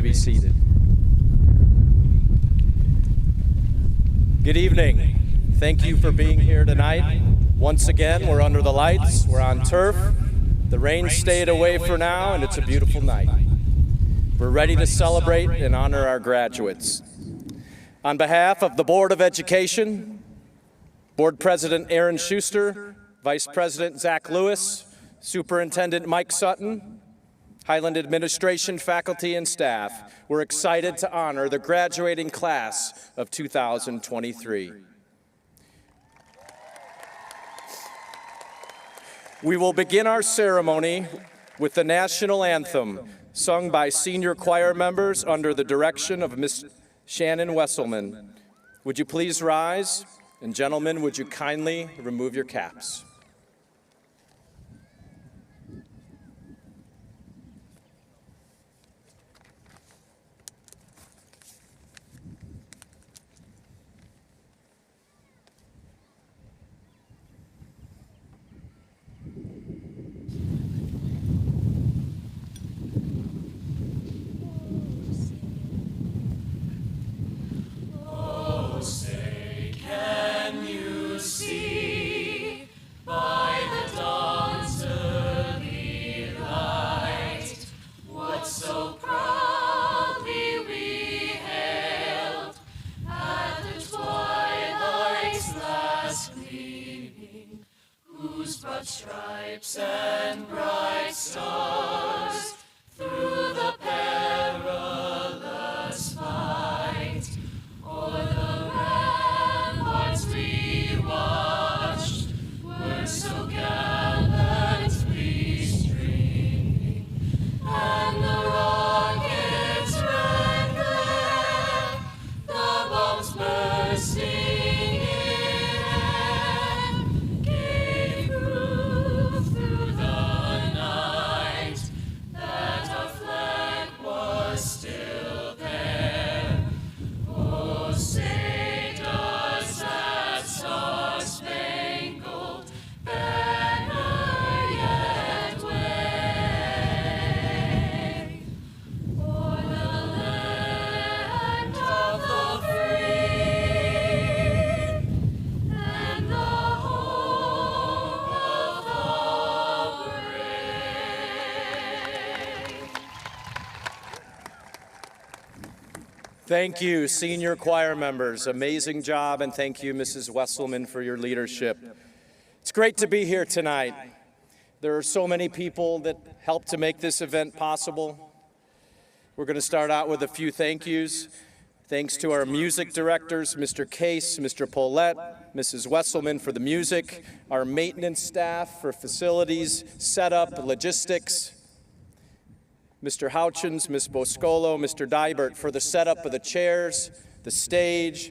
may be seated. Good evening. Thank you for being here tonight. Once again, we're under the lights, we're on turf. The rain stayed away for now, and it's a beautiful night. We're ready to celebrate and honor our graduates. On behalf of the Board of Education, Board President Aaron Schuster, Vice President Zach Lewis, Superintendent Mike Sutton, Highland administration, faculty, and staff, we're excited to honor the graduating class of 2023. We will begin our ceremony with the national anthem, sung by senior choir members under the direction of Miss Shannon Wesselman. Would you please rise? And gentlemen, would you kindly remove your caps? Stripes and bright stars through the perilous fight, o'er the ramparts we watched were so gallantly streaming, and the rockets' red glare, the bombs bursting. Thank you, senior choir members. Amazing job, and thank you, Mrs. Wesselman, for your leadership. It's great to be here tonight. There are so many people that helped to make this event possible. We're going to start out with a few thank yous. Thanks to our music directors, Mr. Case, Mr. Paulette, Mrs. Wesselman for the music, our maintenance staff for facilities, setup, logistics, Mr. Houchins, Ms. Boscolo, Mr. Dybert for the setup of the chairs, the stage.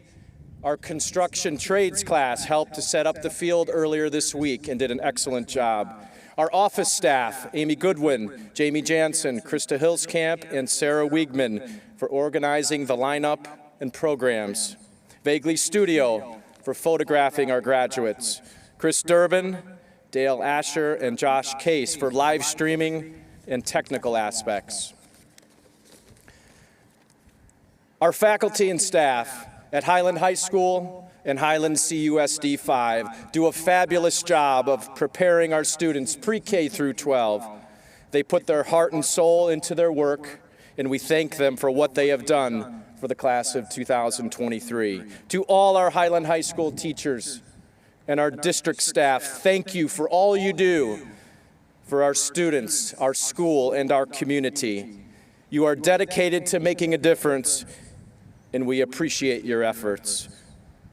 Our construction trades class helped to set up the field earlier this week and did an excellent job. Our office staff, Amy Goodwin, Jamie Jansen, Krista Hillscamp, and Sarah Wiegman for organizing the lineup and programs. Vaguely Studio for photographing our graduates. Chris Durbin, Dale Asher, and Josh Case for live streaming and technical aspects. Our faculty and staff at Highland High School and Highland CUSD 5 do a fabulous job of preparing our students pre-K through 12. They put their heart and soul into their work, and we thank them for what they have done for the class of 2023. To all our Highland High School teachers and our district staff, thank you for all you do for our students, our school, and our community. You are dedicated to making a difference, and we appreciate your efforts.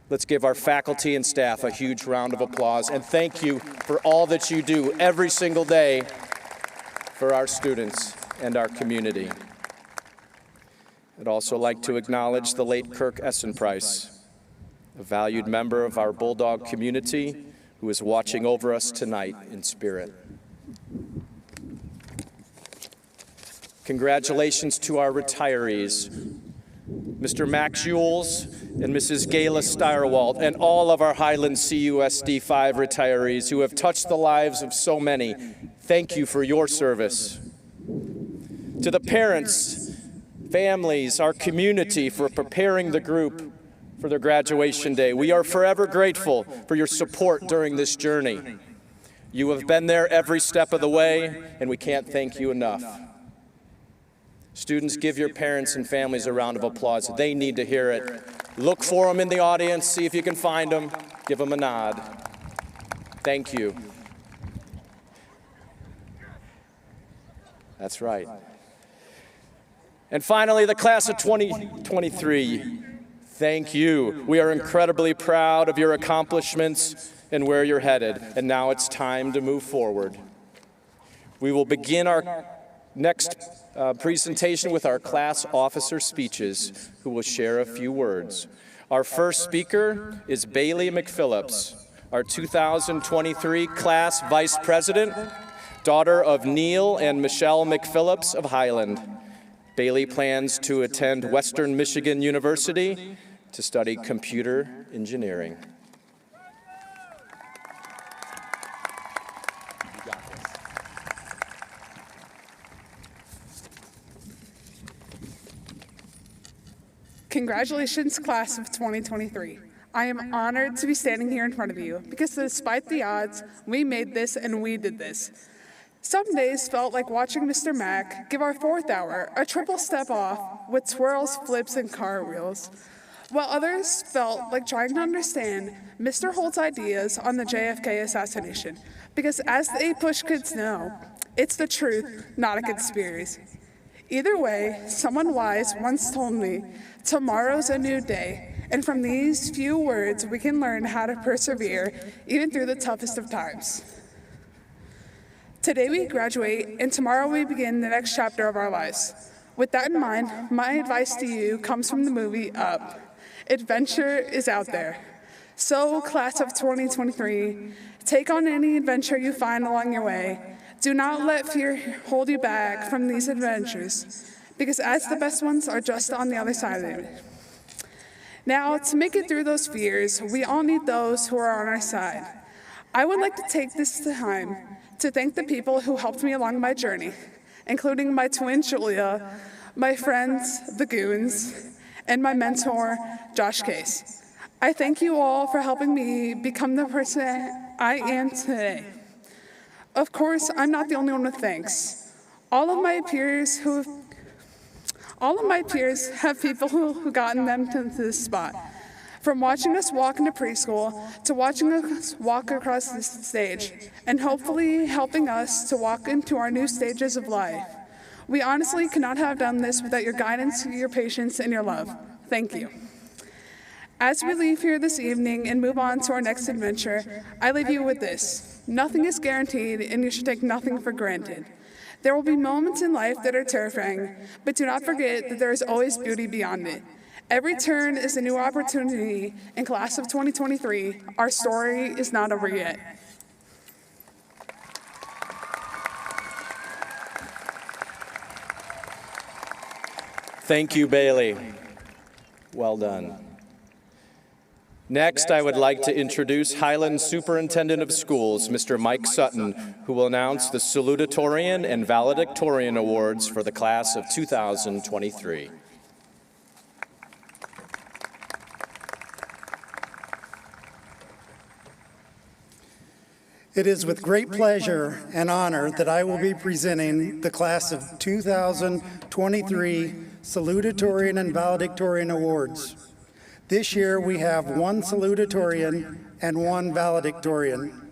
Let's give our faculty and staff a huge round of applause, and thank you for all that you do every single day for our students and our community. I'd also like to acknowledge the late Kirk Essenprice, a valued member of our Bulldog community who is watching over us tonight in spirit. Congratulations to our retirees, Mr. Max Jules and Mrs. Gayla Steyerwalt, and all of our Highland CUSD 5 retirees who have touched the lives of so many. Thank you for your service. To the parents families, our community for preparing the group for their graduation day. We are forever grateful for your support during this journey. You have been there every step of the way, and we can't thank you enough. Students, give your parents and families a round of applause. They need to hear it. Look for them in the audience, see if you can find them, give them a nod. Thank you. That's right. And finally, the class of 2023, thank you. We are incredibly proud of your accomplishments and where you're headed, and now it's time to move forward. We will begin our next presentation with our class officer speeches, who will share a few words. Our first speaker is Bailey McPhillips, our 2023 class vice president, daughter of Neil and Michelle McPhillips of Highland. Bailey plans to attend Western Michigan University to study computer engineering. Congratulations, class of 2023. I am honored to be standing here in front of you because despite the odds, we made this and we did this. Some days felt like watching Mr. Mack give our fourth hour a triple step off with twirls, flips, and cartwheels, while others felt like trying to understand Mr. Holt's ideas on the JFK assassination, because as the 8-push kids know, it's the truth, not a conspiracy. Either way, someone wise once told me, tomorrow's a new day, and from these few words, we can learn how to persevere even through the toughest of times. Today we graduate, and tomorrow we begin the next chapter of our lives. With that in mind, my advice to you comes from the movie Up. Adventure is out there. So, class of 2023, take on any adventure you find along your way. Do not let fear hold you back from these adventures, because as the best ones are just on the other side of it. Now, to make it through those fears, we all need those who are on our side. I would like to take this time to thank the people who helped me along my journey, including my twin Julia, my friends, the Goons, and my mentor, Josh Case. I thank you all for helping me become the person I am today. Of course, I'm not the only one with thanks. All of my peers have people who gotten them to this spot. From watching us walk into preschool to watching us walk across this stage, and hopefully helping us to walk into our new stages of life. We honestly could not have done this without your guidance, your patience, and your love. Thank you. As we leave here this evening and move on to our next adventure, I leave you with this. Nothing is guaranteed, and you should take nothing for granted. There will be moments in life that are terrifying, but do not forget that there is always beauty beyond it. Every turn is a new opportunity. In class of 2023, our story is not over yet. Thank you, Bailey. Well done. Next, I would like to introduce Highland Superintendent of Schools, Mr. Mike Sutton, who will announce the Salutatorian and Valedictorian Awards for the class of 2023. It is with great pleasure and honor that I will be presenting the class of 2023 Salutatorian and Valedictorian Awards. This year we have one salutatorian and one valedictorian.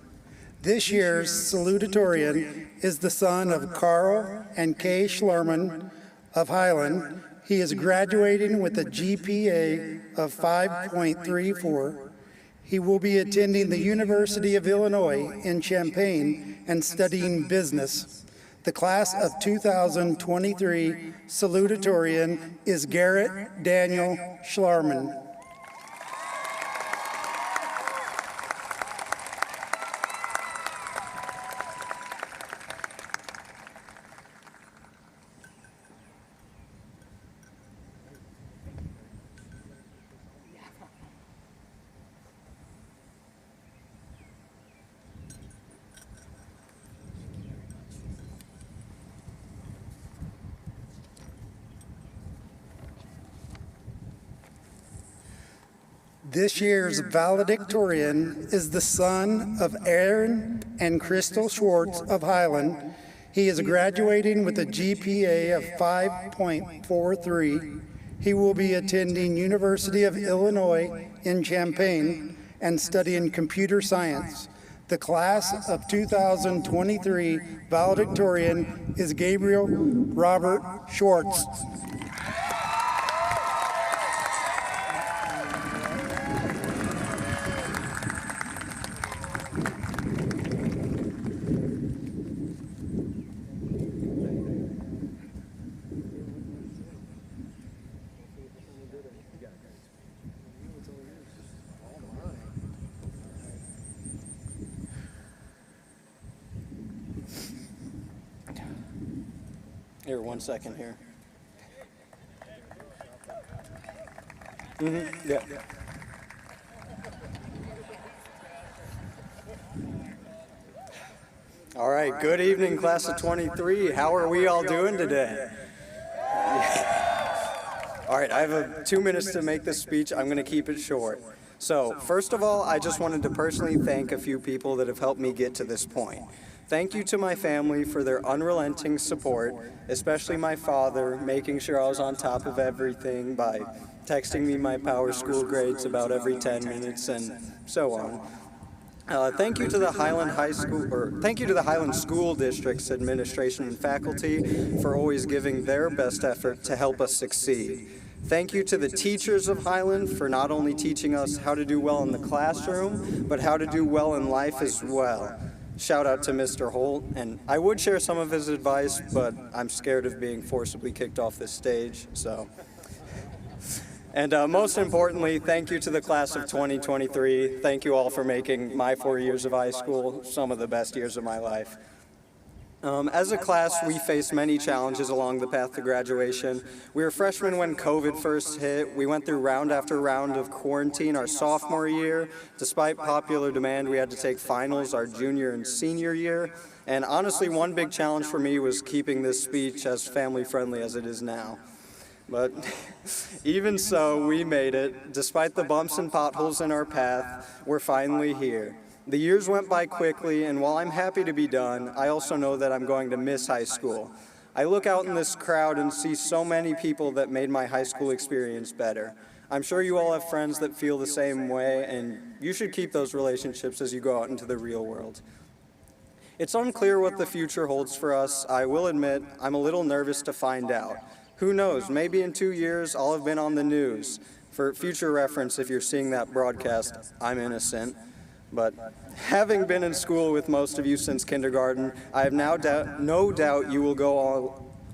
This year's salutatorian is the son of Carl and Kay Schlarman of Highland. He is graduating with a GPA of 5.34. He will be attending the University of Illinois in Champaign and studying business. The class of 2023 salutatorian is Garrett Daniel Schlarman. This year's valedictorian is the son of Aaron and Crystal Schwartz of Highland. He is graduating with a GPA of 5.43. He will be attending University of Illinois in Champaign and studying computer science. The class of 2023 valedictorian is Gabriel Robert Schwartz. Here, 1 second here. Yeah. All right, good evening, class of 23. How are we all doing today? All right, I have 2 minutes to make this speech. I'm going to keep it short. So, first of all, I just wanted to personally thank a few people that have helped me get to this point. Thank you to my family for their unrelenting support, especially my father, making sure I was on top of everything by texting me my power school grades about every 10 minutes and so on. Thank you to the Highland School District's administration and faculty for always giving their best effort to help us succeed. Thank you to the teachers of Highland for not only teaching us how to do well in the classroom, but how to do well in life as well. Shout out to Mr. Holt, and I would share some of his advice, but I'm scared of being forcibly kicked off this stage, so. And most importantly, thank you to the class of 2023. Thank you all for making my 4 years of high school some of the best years of my life. As a class, we faced many challenges along the path to graduation. We were freshmen when COVID first hit. We went through round after round of quarantine our sophomore year. Despite popular demand, we had to take finals our junior and senior year. And honestly, one big challenge for me was keeping this speech as family-friendly as it is now. But even so, we made it. Despite the bumps and potholes in our path, we're finally here. The years went by quickly, and while I'm happy to be done, I also know that I'm going to miss high school. I look out in this crowd and see so many people that made my high school experience better. I'm sure you all have friends that feel the same way, and you should keep those relationships as you go out into the real world. It's unclear what the future holds for us. I will admit, I'm a little nervous to find out. Who knows, maybe in 2 years I'll have been on the news. For future reference, if you're seeing that broadcast, I'm innocent. But having been in school with most of you since kindergarten, I have no doubt you will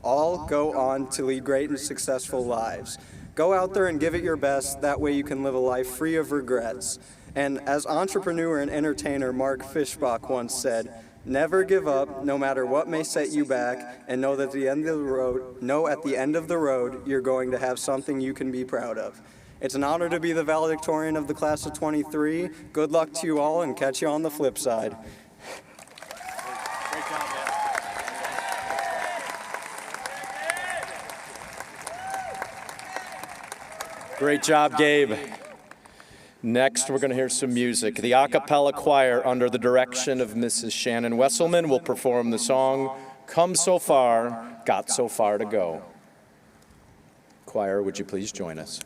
all go on to lead great and successful lives. Go out there and give it your best. That way you can live a life free of regrets. And as entrepreneur and entertainer Mark Fishbach once said, never give up, no matter what may set you back, and know that at the end of the road, you're going to have something you can be proud of. It's an honor to be the valedictorian of the class of 23. Good luck to you all, and catch you on the flip side. Great job, man. Great job, Gabe. Next, we're going to hear some music. The a cappella choir, under the direction of Mrs. Shannon Wesselman, will perform the song, Come So Far, Got So Far to Go. Choir, would you please join us?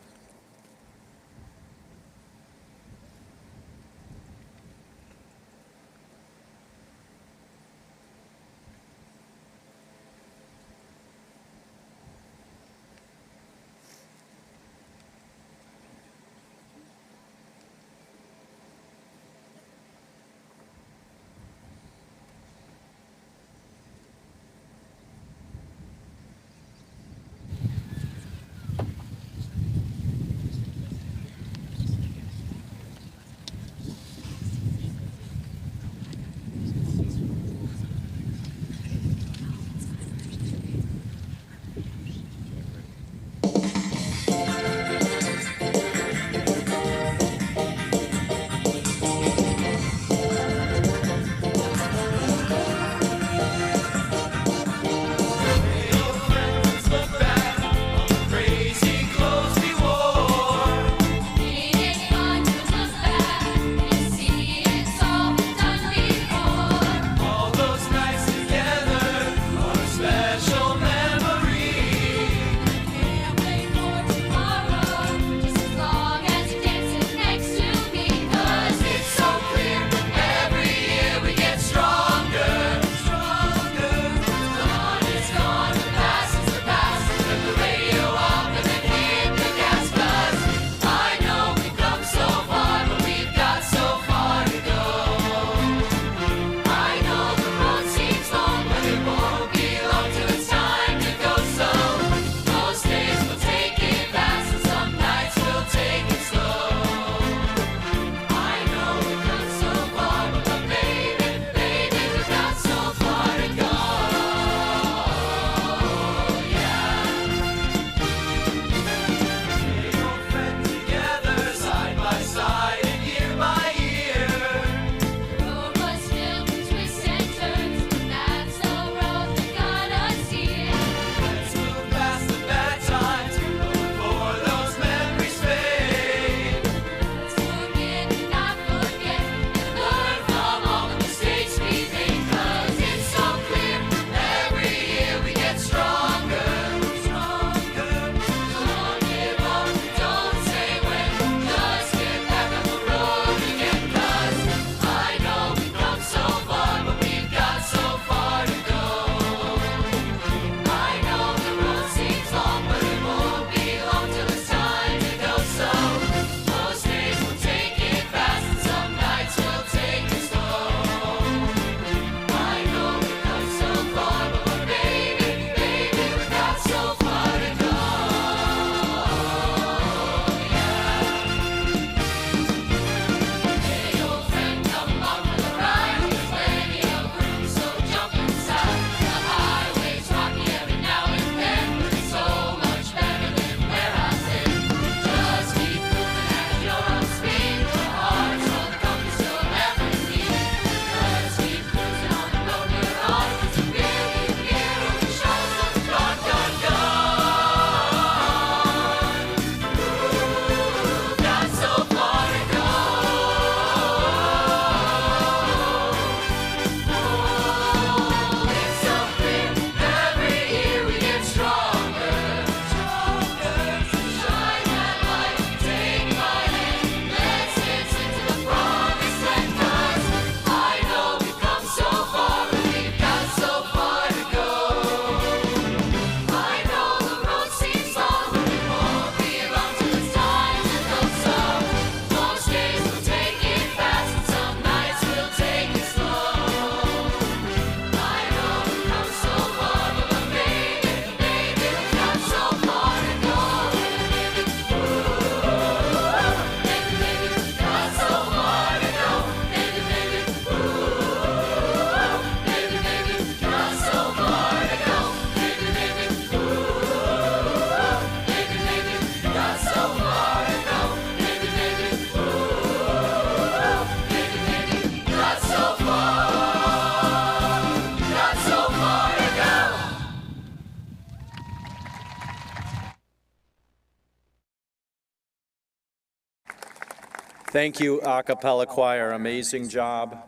Thank you, a cappella choir. Amazing job.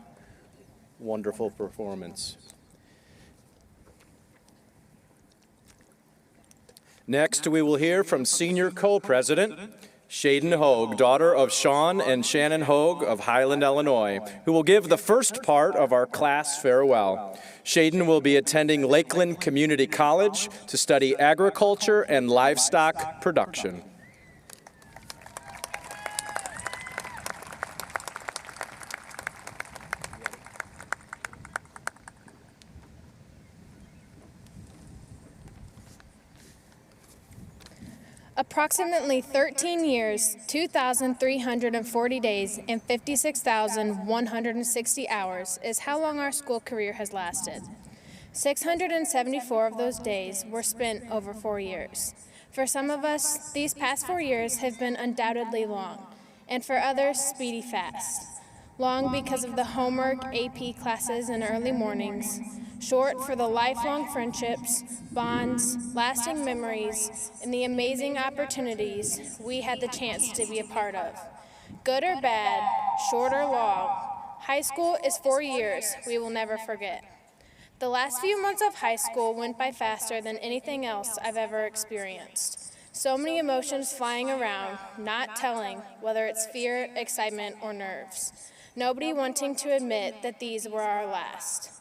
Wonderful performance. Next, we will hear from Senior Co-President Shaden Hogue, daughter of Sean and Shannon Hogue of Highland, Illinois, who will give the first part of our class farewell. Shaden will be attending Lakeland Community College to study agriculture and livestock production. Approximately 13 years, 2,340 days, and 56,160 hours is how long our school career has lasted. 674 of those days were spent over 4 years. For some of us, these past 4 years have been undoubtedly long, and for others, speedy fast. Long because of the homework, AP classes, and early mornings. Short for the lifelong friendships, bonds, lasting memories, and the amazing opportunities we had the chance to be a part of. Good or bad, short or long, high school is 4 years we will never forget. The last few months of high school went by faster than anything else I've ever experienced. So many emotions flying around, not telling whether it's fear, excitement, or nerves. Nobody wanting to admit that these were our last.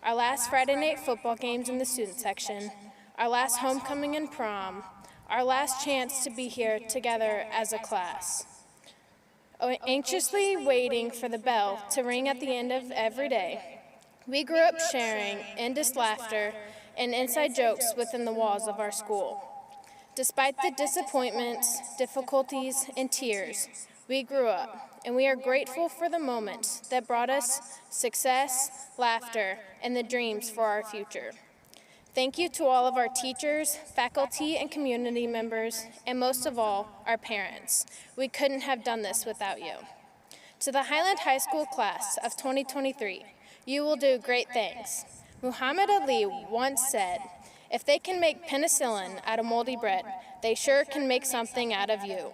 Our last Friday night football games in the student section, our last homecoming and prom, our last chance to be here together as a class. Anxiously waiting for the bell to ring at the end of every day, we grew up sharing endless laughter and inside jokes within the walls of our school. Despite the disappointments, difficulties, and tears, we grew up, and we are grateful for the moments that brought us success, laughter, and the dreams for our future. Thank you to all of our teachers, faculty, and community members, and most of all, our parents. We couldn't have done this without you. To the Highland High School Class of 2023, you will do great things. Muhammad Ali once said, "If they can make penicillin out of moldy bread, they sure can make something out of you."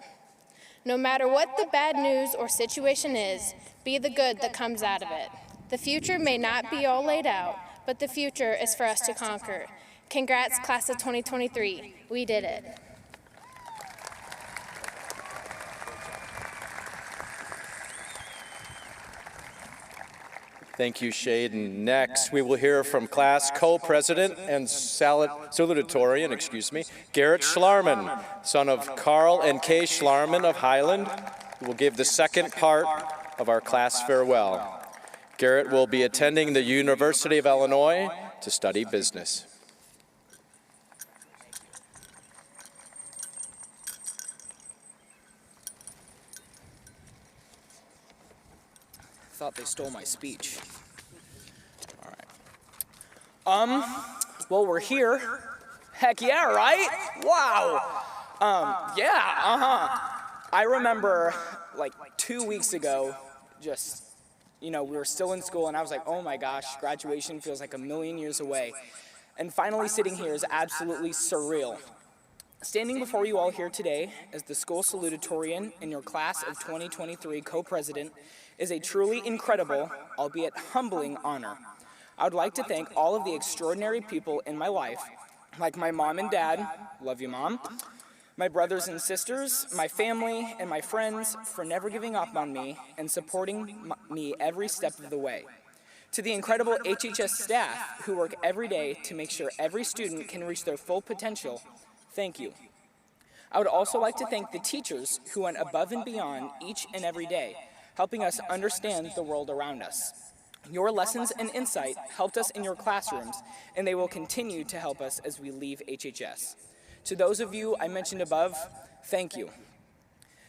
No matter what the bad news or situation is, be the good that comes out of it. The future may not be all laid out, but the future is for us to conquer. Congrats, class of 2023. We did it. Thank you, Shaden. Next, we will hear from class co-president and salutatorian, Garrett Schlarman, son of Carl and Kay Schlarman of Highland, who will give the second part of our class farewell. Garrett will be attending the University of Illinois to study business. Thought they stole my speech. All right. Well, we're here. Heck yeah, right? Wow. I remember like 2 weeks ago, just, we were still in school and I was like, oh my gosh, graduation feels like a million years away. And finally sitting here is absolutely surreal. Standing before you all here today as the school salutatorian in your class of 2023 co-president is a truly incredible, albeit humbling, honor. I would like to thank all of the extraordinary people in my life, like my mom and dad, love you mom, my brothers and sisters, my family, and my friends for never giving up on me and supporting me every step of the way. To the incredible HHS staff who work every day to make sure every student can reach their full potential, thank you. I would also like to thank the teachers who went above and beyond each and every day, helping us understand the world around us. Your lessons and insight helped us in your classrooms, and they will continue to help us as we leave HHS. To those of you I mentioned above, thank you.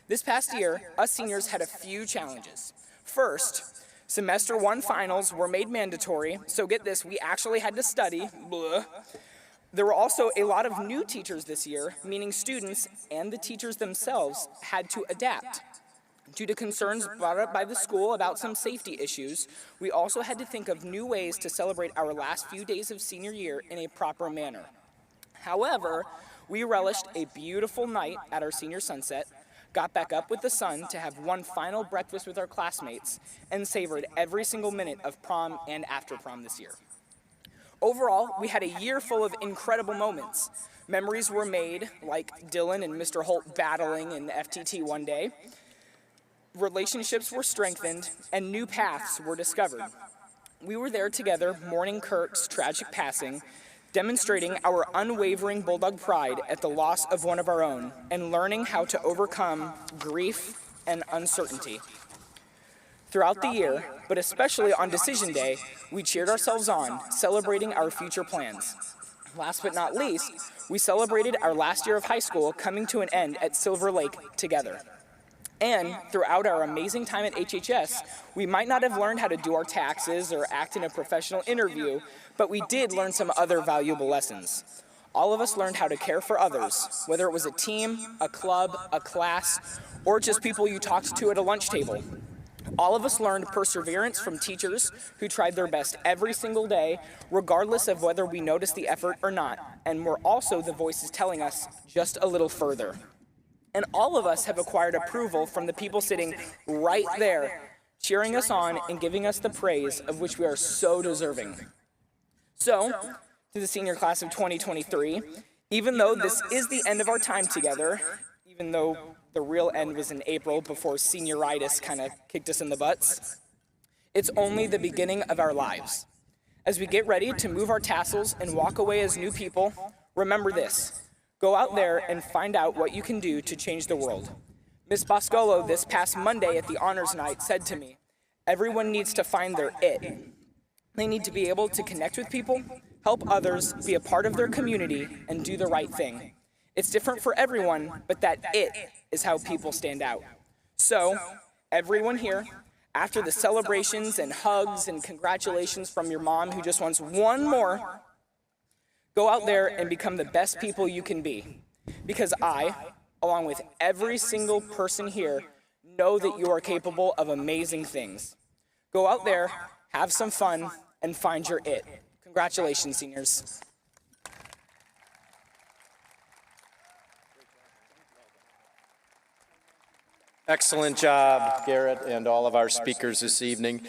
This past year, us seniors had a few challenges. First, semester 1 finals were made mandatory, so get this, we actually had to study. Blah. There were also a lot of new teachers this year, meaning students and the teachers themselves had to adapt. Due to concerns brought up by the school about some safety issues, we also had to think of new ways to celebrate our last few days of senior year in a proper manner. However, we relished a beautiful night at our senior sunset, got back up with the sun to have one final breakfast with our classmates, and savored every single minute of prom and after prom this year. Overall, we had a year full of incredible moments. Memories were made, like Dylan and Mr. Holt battling in FTT one day. Relationships were strengthened, and new paths were discovered. We were there together mourning Kirk's tragic passing, demonstrating our unwavering Bulldog pride at the loss of one of our own, and learning how to overcome grief and uncertainty. Throughout the year, but especially on decision day, we cheered ourselves on, celebrating our future plans. Last but not least, we celebrated our last year of high school coming to an end at Silver Lake together. And throughout our amazing time at HHS, we might not have learned how to do our taxes or act in a professional interview, but we did learn some other valuable lessons. All of us learned how to care for others, whether it was a team, a club, a class, or just people you talked to at a lunch table. All of us learned perseverance from teachers who tried their best every single day, regardless of whether we noticed the effort or not, and were also the voices telling us just a little further. And all of us have acquired approval from the people sitting right there, cheering us on and giving us the praise of which we are so deserving. So, to the senior class of 2023, even though this is the end of our time together, even though the real end was in April before senioritis kind of kicked us in the butts, it's only the beginning of our lives. As we get ready to move our tassels and walk away as new people, remember this. Go out there and find out what you can do to change the world. Ms. Boscolo this past Monday at the honors night said to me, everyone needs to find their it. They need to be able to connect with people, help others, be a part of their community, and do the right thing. It's different for everyone, but that it is how people stand out. So, everyone here, after the celebrations and hugs and congratulations from your mom who just wants one more, go out there and become the best people you can be. Because I, along with every single person here, know that you are capable of amazing things. Go out there, have some fun, and find your it. Congratulations, seniors. Excellent job, Garrett, and all of our speakers this evening.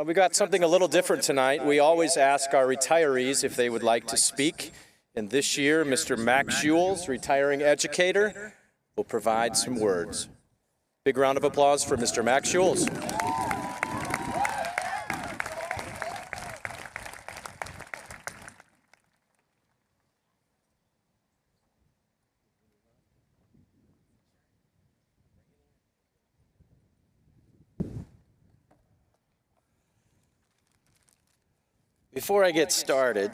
We got something a little different tonight. We always ask our retirees if they would like to speak. And this year, Mr. Max Jules, retiring educator, will provide some words. Big round of applause for Mr. Max Jules. Before I get started,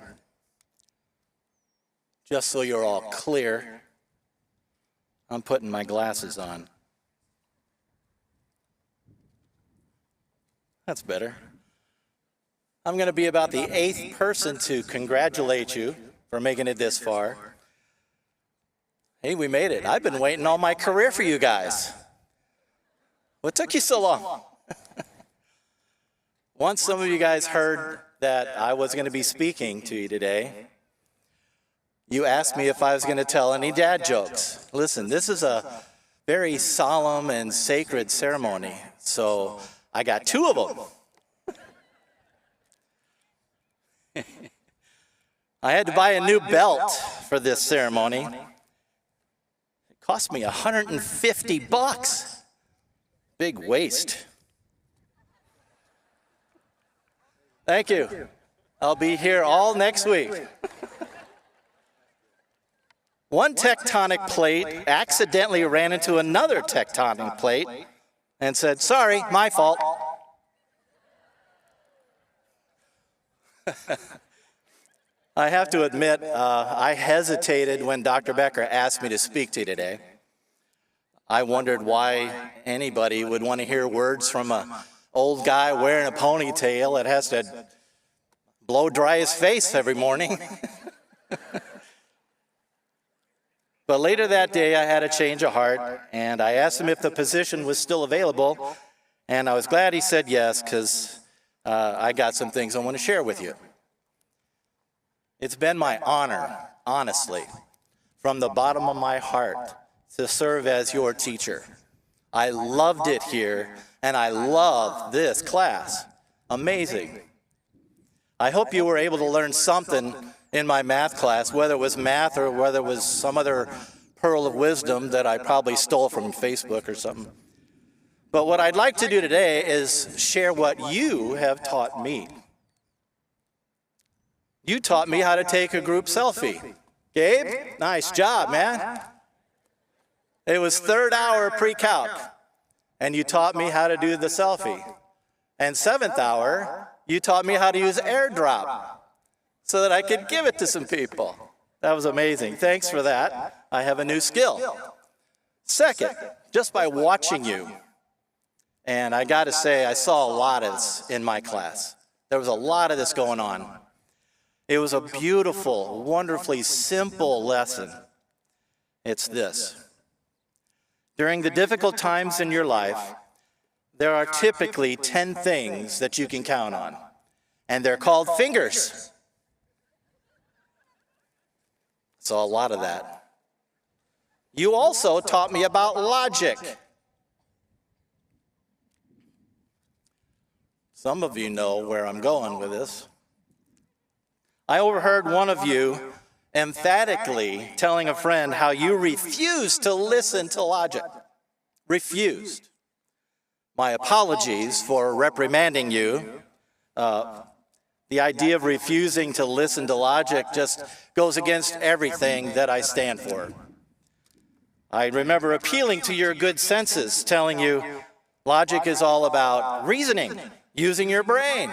just so you're all clear, I'm putting my glasses on. That's better. I'm going to be about the 8th person to congratulate you for making it this far. Hey, we made it. I've been waiting all my career for you guys. What took you so long? Once some of you guys heard that I was going to be speaking to you today, you asked me if I was going to tell any dad jokes. Listen, this is a very solemn and sacred ceremony, so I got 2 of them. I had to buy a new belt for this ceremony. It cost me $150. Big waste. Thank you. I'll be here all next week. One tectonic plate accidentally ran into another tectonic plate and said, "Sorry, my fault." I have to admit, I hesitated when Dr. Becker asked me to speak to you today. I wondered why anybody would want to hear words from an old guy wearing a ponytail that has to blow dry his face every morning. But later that day, I had a change of heart, and I asked him if the position was still available, and I was glad he said yes, because I got some things I want to share with you. It's been my honor, honestly, from the bottom of my heart, to serve as your teacher. I loved it here, and I love this class. Amazing. I hope you were able to learn something in my math class, whether it was math or whether it was some other pearl of wisdom that I probably stole from Facebook or something. But what I'd like to do today is share what you have taught me. You taught me how to take a group selfie. Gabe, nice job, man. It was third hour pre-calc, and you taught me how to do the selfie. And seventh hour, you taught me how to use AirDrop so that I could give it to some people. That was amazing. Thanks for that. I have a new skill. Second, just by watching you, and I got to say, I saw a lot of this in my class. There was a lot of this going on. It was a beautiful, wonderfully simple lesson. It's this. During the difficult times in your life, there are typically 10 things that you can count on, and they're called fingers. So a lot of that. You also taught me about logic. Some of you know where I'm going with this. I overheard one of you emphatically telling a friend how you refused to listen to logic. Refused. My apologies for reprimanding you. The idea of refusing to listen to logic just goes against everything that I stand for. I remember appealing to your good senses, telling you logic is all about reasoning, using your brain,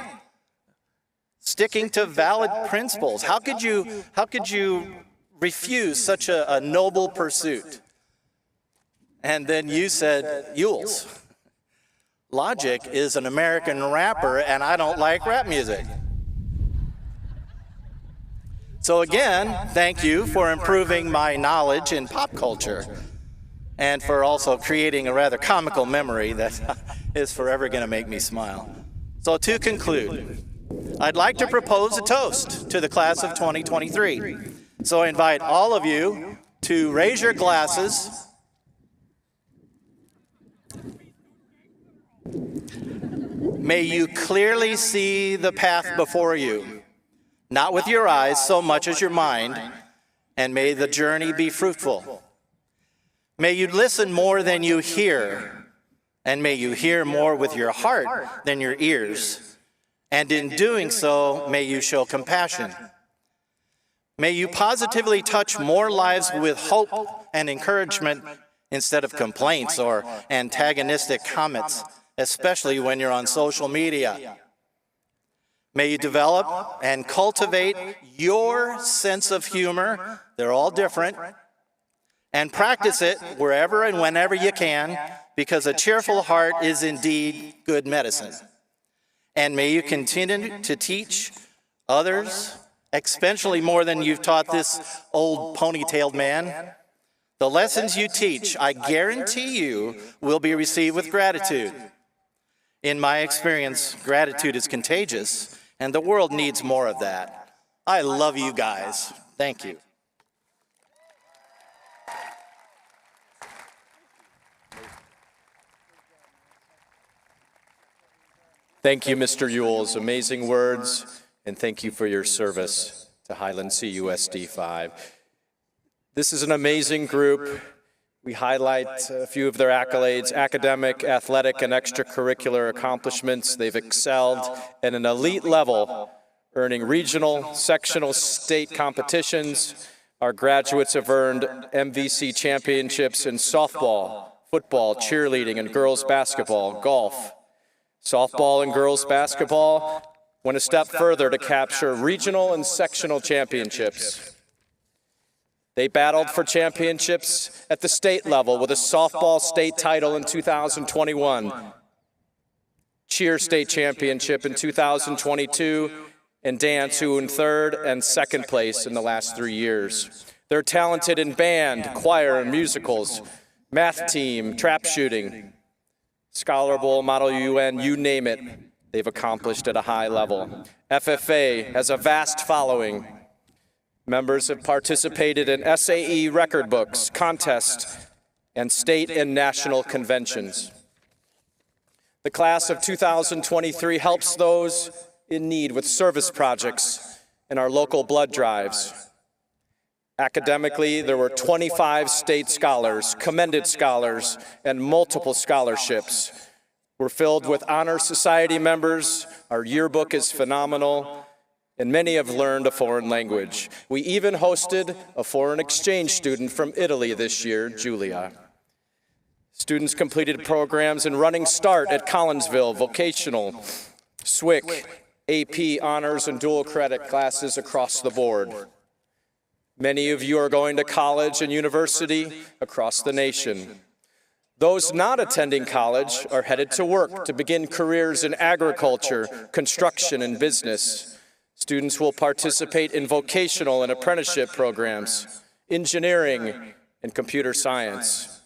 sticking to valid principles. How could you refuse such a noble pursuit? And then you said, Yules, logic is an American rapper, and I don't like rap music. So again, thank you for improving my knowledge in pop culture and for also creating a rather comical memory that is forever going to make me smile. So to conclude, I'd like to propose a toast to the class of 2023. So I invite all of you to raise your glasses. May you clearly see the path before you, not with your eyes so much as your mind, and may the journey be fruitful. May you listen more than you hear, and may you hear more with your heart than your ears, and in doing so, may you show compassion. May you positively touch more lives with hope and encouragement instead of complaints or antagonistic comments, especially when you're on social media. May you develop and cultivate your sense of humor, they're all different, and practice it wherever and whenever you can, because a cheerful heart is indeed good medicine. And may you continue to teach others, especially more than you've taught this old ponytailed man. The lessons you teach, I guarantee you, will be received with gratitude. In my experience, gratitude is contagious, and the world needs more of that. I love you guys. Thank you. Thank you, Mr. Yules. Amazing words, and thank you for your service to Highland CUSD 5. This is an amazing group. We highlight a few of their accolades, academic, athletic, and extracurricular accomplishments. They've excelled at an elite level, earning regional, sectional, state competitions. Our graduates have earned MVC championships in softball, football, cheerleading, and girls basketball, golf. Softball and girls basketball went a step further to capture regional and sectional championships. They battled for championships at the state level with a softball state title in 2021, cheer state championship in 2022, and dance, who in third and second place in the last 3 years. They're talented in band, choir, and musicals, math team, trap shooting, Scholar Bowl, Model UN, you name it, they've accomplished at a high level. FFA has a vast following. Members have participated in SAE record books, contests, and state and national conventions. The class of 2023 helps those in need with service projects and our local blood drives. Academically, there were 25 state scholars, commended scholars, and multiple scholarships. We're filled with honor society members, our yearbook is phenomenal, and many have learned a foreign language. We even hosted a foreign exchange student from Italy this year, Julia. Students completed programs in Running Start at Collinsville, vocational, SWIC, AP, honors, and dual credit classes across the board. Many of you are going to college and university across the nation. Those not attending college are headed to work to begin careers in agriculture, construction, and business. Students will participate in vocational and apprenticeship programs, engineering, and computer science.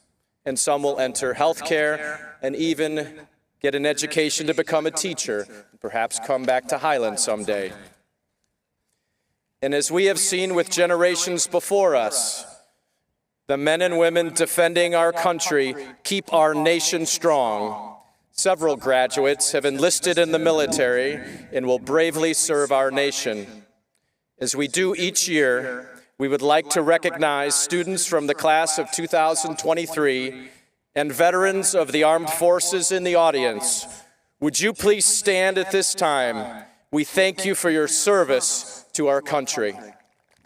And some will enter healthcare and even get an education to become a teacher, and perhaps come back to Highland someday. And as we have seen with generations before us, the men and women defending our country keep our nation strong. Several graduates have enlisted in the military and will bravely serve our nation. As we do each year, we would like to recognize students from the class of 2023 and veterans of the armed forces in the audience. Would you please stand at this time? We thank you for your service to our country.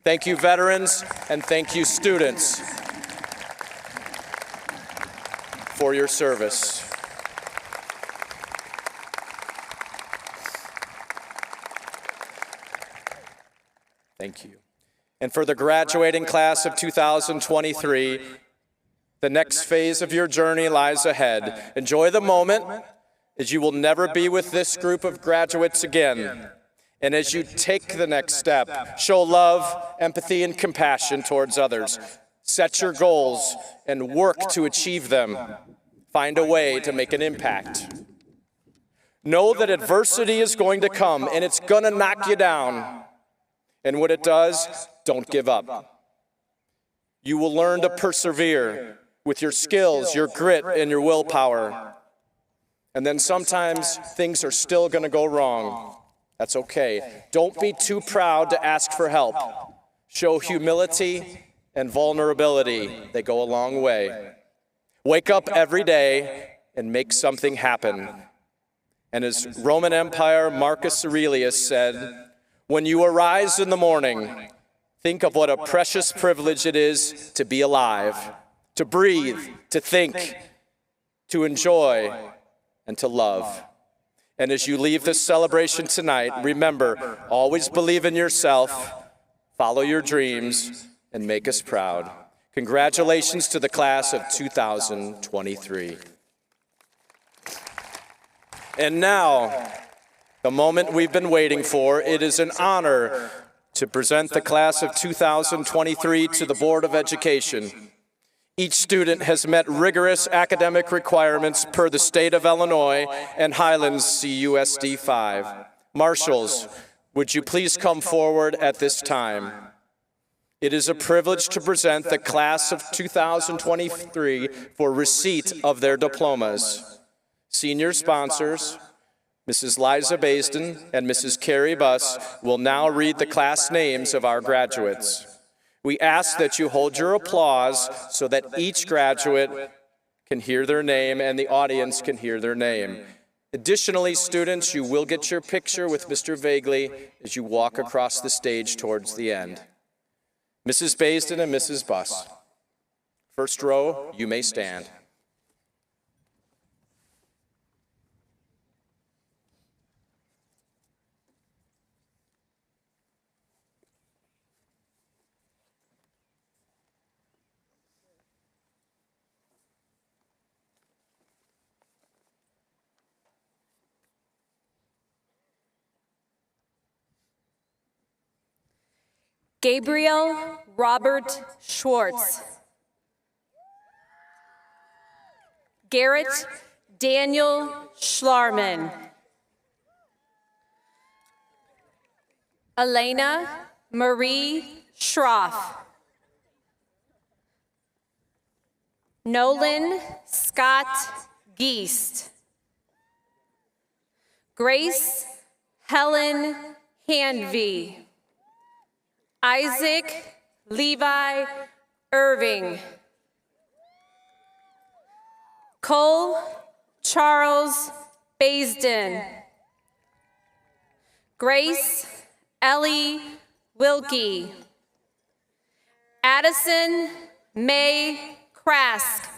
Thank you, veterans, and thank you, students, for your service. Thank you. And for the graduating class of 2023, the next phase of your journey lies ahead. Enjoy the moment, as you will never be with this group of graduates again. And as you take the next step, show love, empathy, and compassion towards others. Set your goals and work to achieve them. Find a way to make an impact. Know that adversity is going to come and it's going to knock you down. And when it does, don't give up. You will learn to persevere with your skills, your grit, and your willpower. And then sometimes things are still going to go wrong. That's okay. Don't be too proud to ask for help. Show humility and vulnerability. They go a long way. Wake up every day and make something happen. And as Roman Empire Marcus Aurelius said, when you arise in the morning, think of what a precious privilege it is to be alive, to breathe, to think, to enjoy, and to love. And as you leave this celebration tonight, remember, always believe in yourself, follow your dreams, and make us proud. Congratulations to the class of 2023. And now, the moment we've been waiting for, it is an honor to present the class of 2023 to the Board of Education. Each student has met rigorous academic requirements per the state of Illinois and Highland's CUSD 5. Marshals, would you please come forward at this time? It is a privilege to present the class of 2023 for receipt of their diplomas. Senior sponsors, Mrs. Liza Basden and Mrs. Carrie Buss, will now read the class names of our graduates. We ask that you hold your applause so that each graduate can hear their name and the audience can hear their name. Additionally, students, you will get your picture with Mr. Vagley as you walk across the stage towards the end. Mrs. Basden and Mrs. Buss. First row, you may stand. Gabriel Robert Schwartz. Garrett Daniel Schlarman. Elena Marie Schroff. Nolan Scott Geest. Grace Helen Handvey. Isaac Levi Irving. Cole Charles Baisden. Grace Ellie Wilkie. Addison May Krask.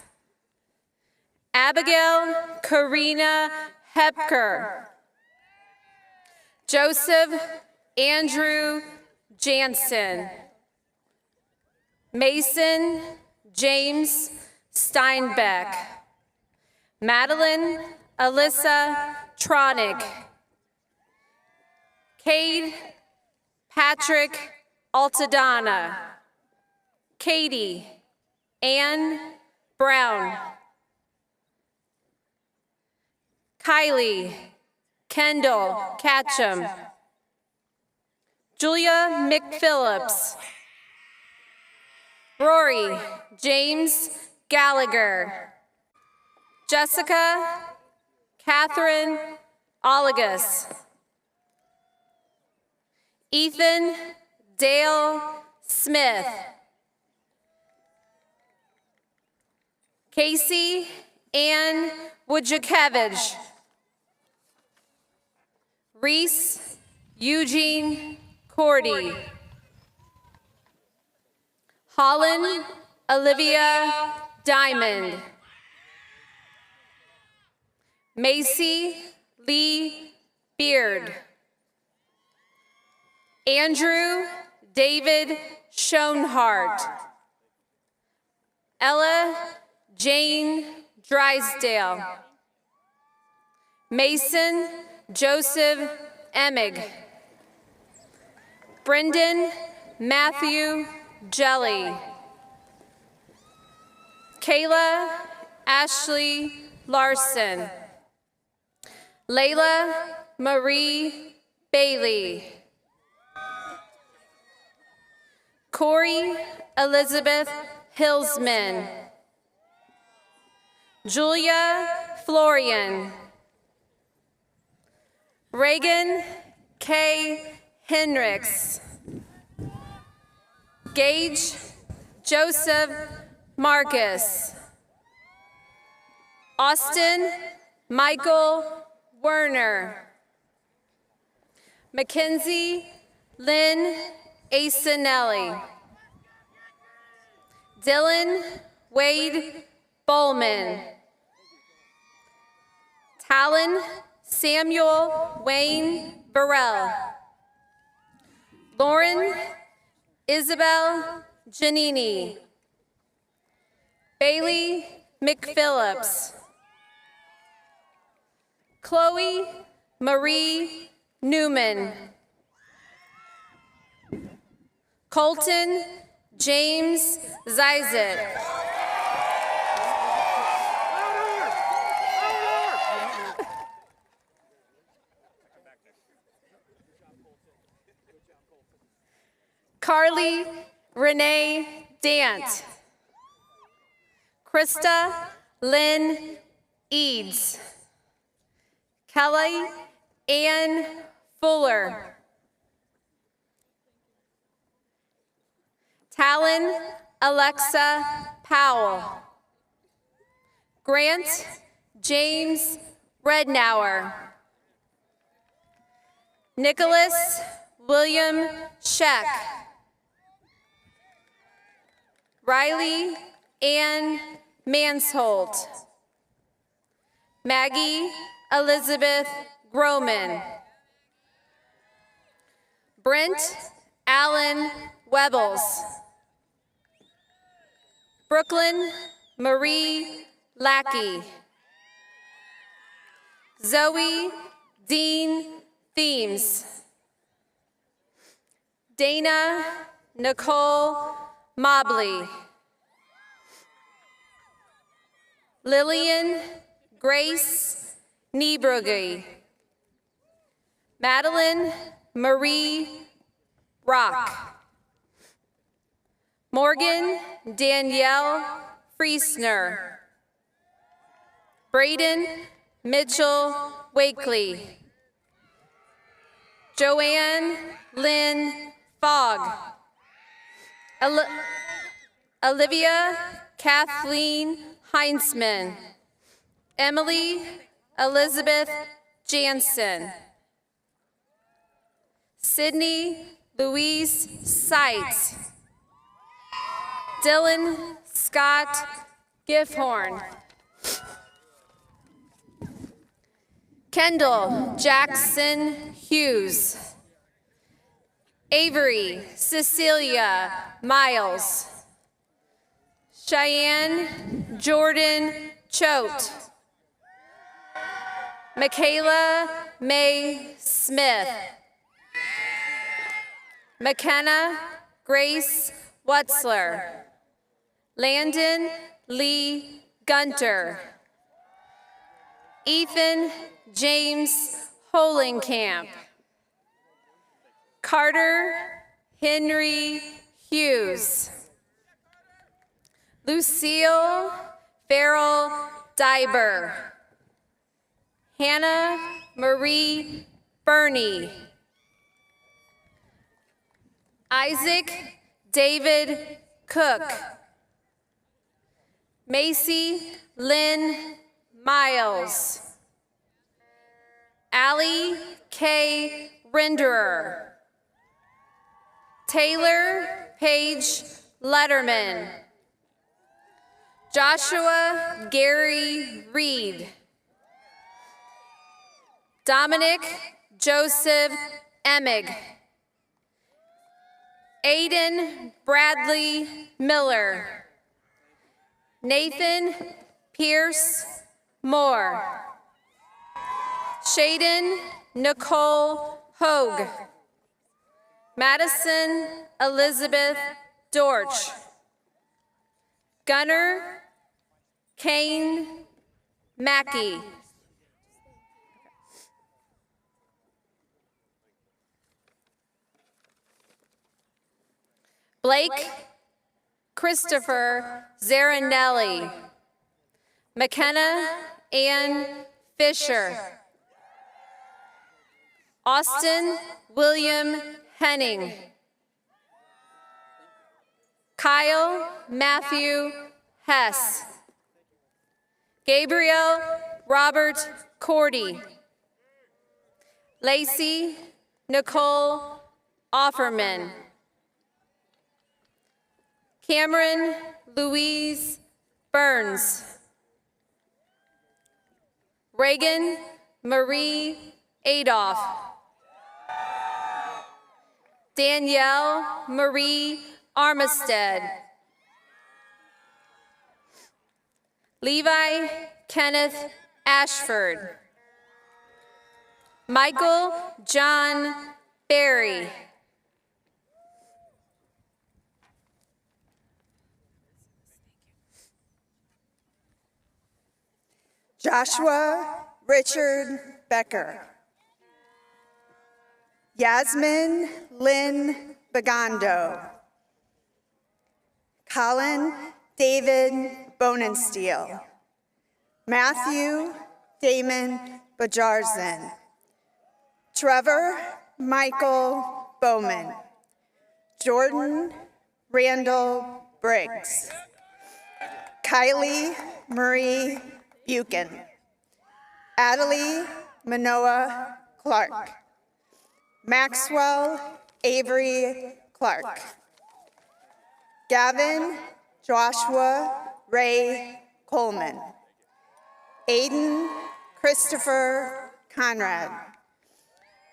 Abigail Karina Hepker. Joseph Andrew Jansen. Mason James Steinbeck. Madeline Alyssa Tronick. Cade Patrick Altadonna. Katie Ann Brown. Kylie Kendall Catchum. Julia McPhillips. Rory James Gallagher. Jessica Catherine Olagus. Ethan Dale Smith. Casey Ann Wojciechowicz. Reese Eugene Cordy. Holland Olivia Diamond. Macy Lee Beard. Andrew David Schoenhart. Ella Jane Drysdale. Mason Joseph Emig. Brendan Matthew Jelly. Kayla Ashley Larson. Layla Marie Bailey. Corey Elizabeth Hillsman. Julia Florian. Reagan K. Henricks. Gage Joseph Marcus. Austin Michael Werner. Mackenzie Lynn Asinelli. Dylan Wade Bowman. Talon Samuel Wayne Burrell. Lauren Isabel Giannini. Bailey McPhillips. Chloe Marie Newman. Colton James Zizek. Carly Renee Dant. Krista Lynn Eads. Kelly Ann Fuller. Talon Alexa Powell. Grant James Rednauer. Nicholas William Scheck. Riley Ann Mansholt. Maggie Elizabeth Groman. Brent Allen Webbles. Brooklyn Marie Lackey. Zoe Dean Themes. Dana Nicole Mobley. Lillian Grace Niebrugge. Madeline Marie Rock. Morgan Danielle Friesner. Braden Mitchell Wakely. Joanne Lynn Fogg. Olivia Kathleen Heinzman. Emily Elizabeth Jansen. Sydney Louise Seitz. Dylan Scott Gifhorn. Kendall Jackson Hughes. Avery Cecilia Miles. Cheyenne Jordan Choate. Michaela May Smith. McKenna Grace Wutzler. Landon Lee Gunter. Ethan James Holenkamp. Carter Henry Hughes. Lucille Farrell Diber. Hannah Marie Burney. Isaac David Cook. Macy Lynn Miles. Allie K. Renderer. Taylor Page Letterman. Joshua Gary Reed. Dominic Joseph Emig. Aiden Bradley Miller. Nathan Pierce Moore. Shaden Nicole Hogue. Madison Elizabeth Dorch. Gunnar Kane Mackey. Blake Christopher Zaranelli. McKenna Ann Fisher. Austin William Henning. Kyle Matthew Hess. Gabriel Robert Cordy. Lacey Nicole Offerman. Cameron Louise Burns. Reagan Marie Adolph. Danielle Marie Armistead. Levi Kenneth Ashford. Michael John Berry. Joshua Richard Becker. Yasmin Lynn Bagando. Colin David Bonensteel. Matthew Damon Bajarzin. Trevor Michael Bowman. Jordan Randall Briggs. Kylie Marie Buchan. Adelie Manoa Clark. Maxwell Avery Clark. Gavin Joshua Ray Coleman. Aiden Christopher Conrad.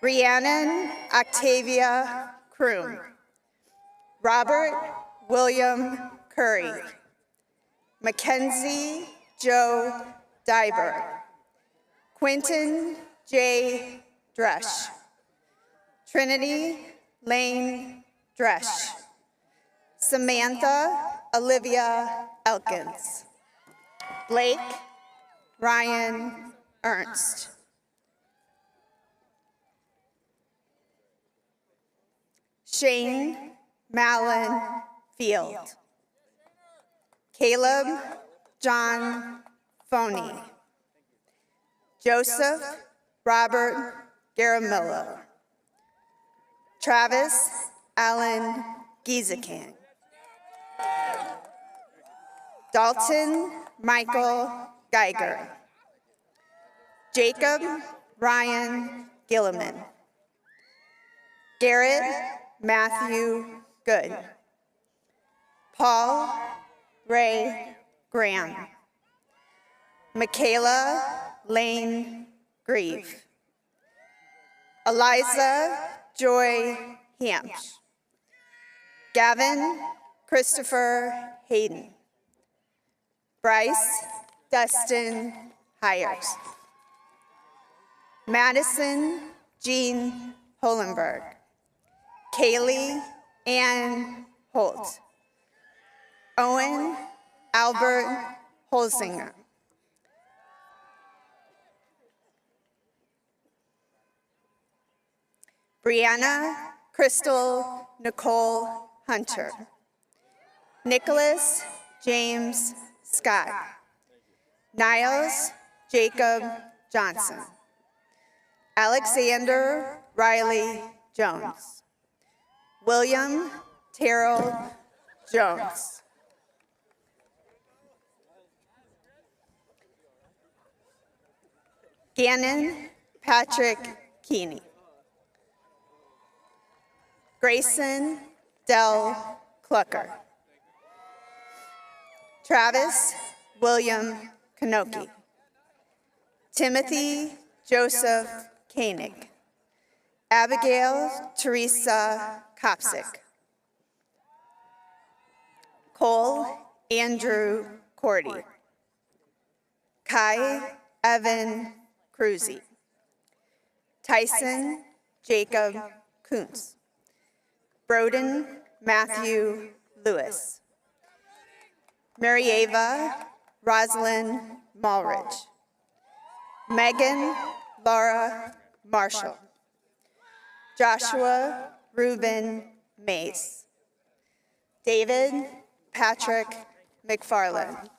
Rhiannon Octavia Kroom. Robert William Curry. Mackenzie Joe Diber. Quentin J. Dresch. Trinity Lane Dresch. Samantha Olivia Elkins. Blake Ryan Ernst. Shane Mallon Field. Caleb John Foney. Joseph Robert Garamillo. Travis Allen Gieseking. Dalton Michael Geiger. Jacob Ryan Gilliman. Garrett Matthew Good. Paul Ray Graham. Michaela Lane Grieve. Eliza Joy Hamsh. Gavin Christopher Hayden. Bryce Dustin Hires. Madison Jean Holenberg. Kaylee Ann Holt. Owen Albert Holzinger. Brianna Crystal Nicole Hunter. Nicholas James Scott. Niles Jacob Johnson. Alexander Riley Jones. William Terrell Jones. Gannon Patrick Keeney. Grayson Dell Clucker. Travis William Kanoki. Timothy Joseph Koenig. Abigail Teresa Kopsick. Cole Andrew Cordy. Kai Evan Cruzy. Tyson Jacob Kuntz. Broden Matthew Lewis. Marieva Rosalind Mulridge. Megan Laura Marshall. Joshua Reuben Mace. David Patrick McFarland.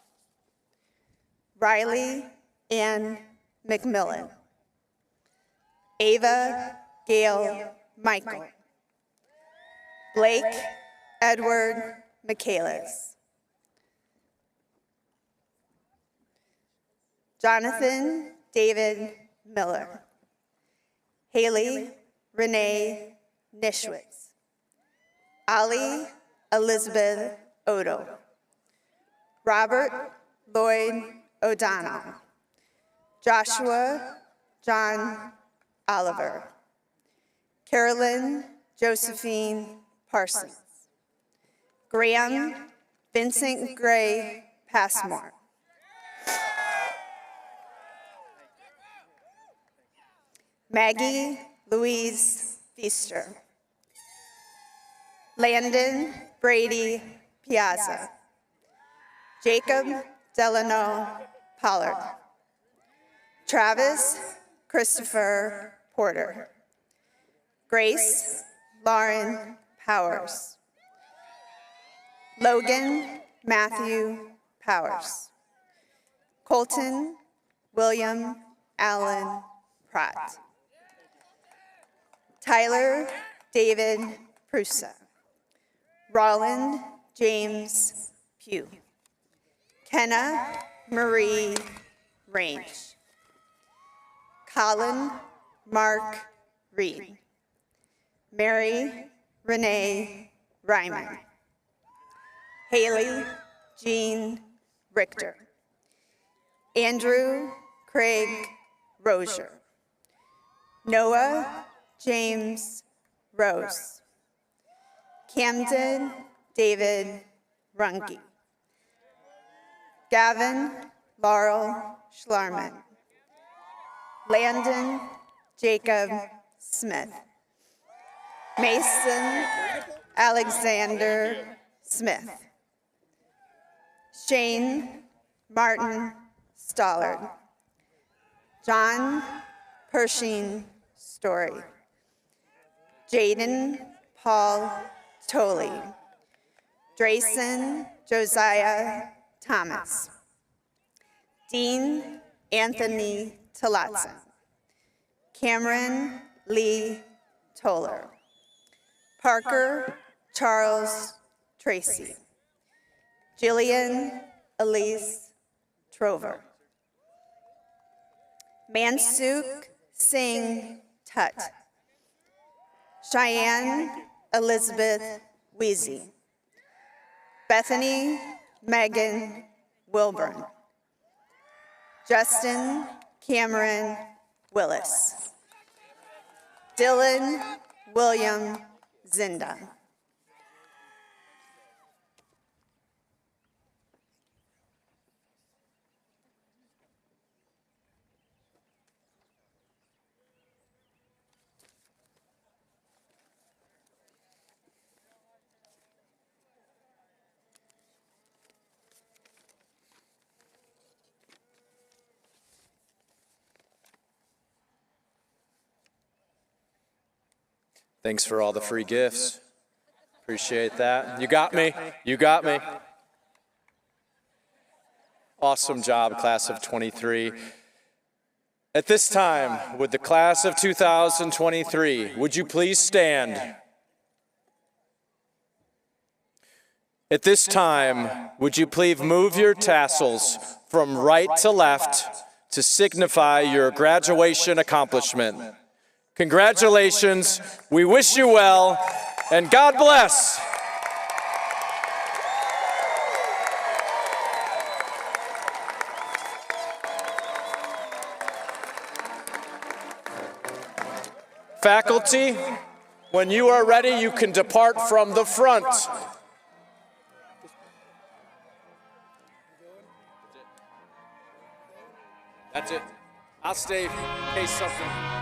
Riley Ann McMillan. Ava Gail Michael. Blake Edward Michaelis. Jonathan David Miller. Haley Renee Nishwitz. Ali Elizabeth Odo. Robert Lloyd O'Donnell. Joshua John Oliver. Carolyn Josephine Parsons. Graham Vincent Gray Passmore. Maggie Louise Feaster. Landon Brady Piazza. Jacob Delano Pollard. Travis Christopher Porter. Grace Lauren Powers. Logan Matthew Powers. Colton William Allen Pratt. Tyler David Prusa. Roland James Pugh. Kenna Marie Range. Colin Mark Reed. Mary Renee Ryman. Haley Jean Richter. Andrew Craig Rozier. Noah James Rose. Camden David Runke. Gavin Laurel Schlarman. Landon Jacob Smith. Mason Alexander Smith. Shane Martin Stollard. John Pershing Story. Jaden Paul Tolley. Drayson Josiah Thomas. Dean Anthony Tillotson. Cameron Lee Toller. Parker Charles Tracy. Jillian Elise Trover. Mansuk Singh Tut. Cheyenne Elizabeth Weezy. Bethany Megan Wilburn. Justin Cameron Willis. Dylan William Zinda. Thanks for all the free gifts. Appreciate that. You got me. You got me. Awesome job, class of 23. At this time, would the class of 2023, would you please stand? At this time, would you please move your tassels from right to left to signify your graduation accomplishment? Congratulations, we wish you well, and God bless. Faculty, when you are ready, you can depart from the front. That's it. I'll stay in case something.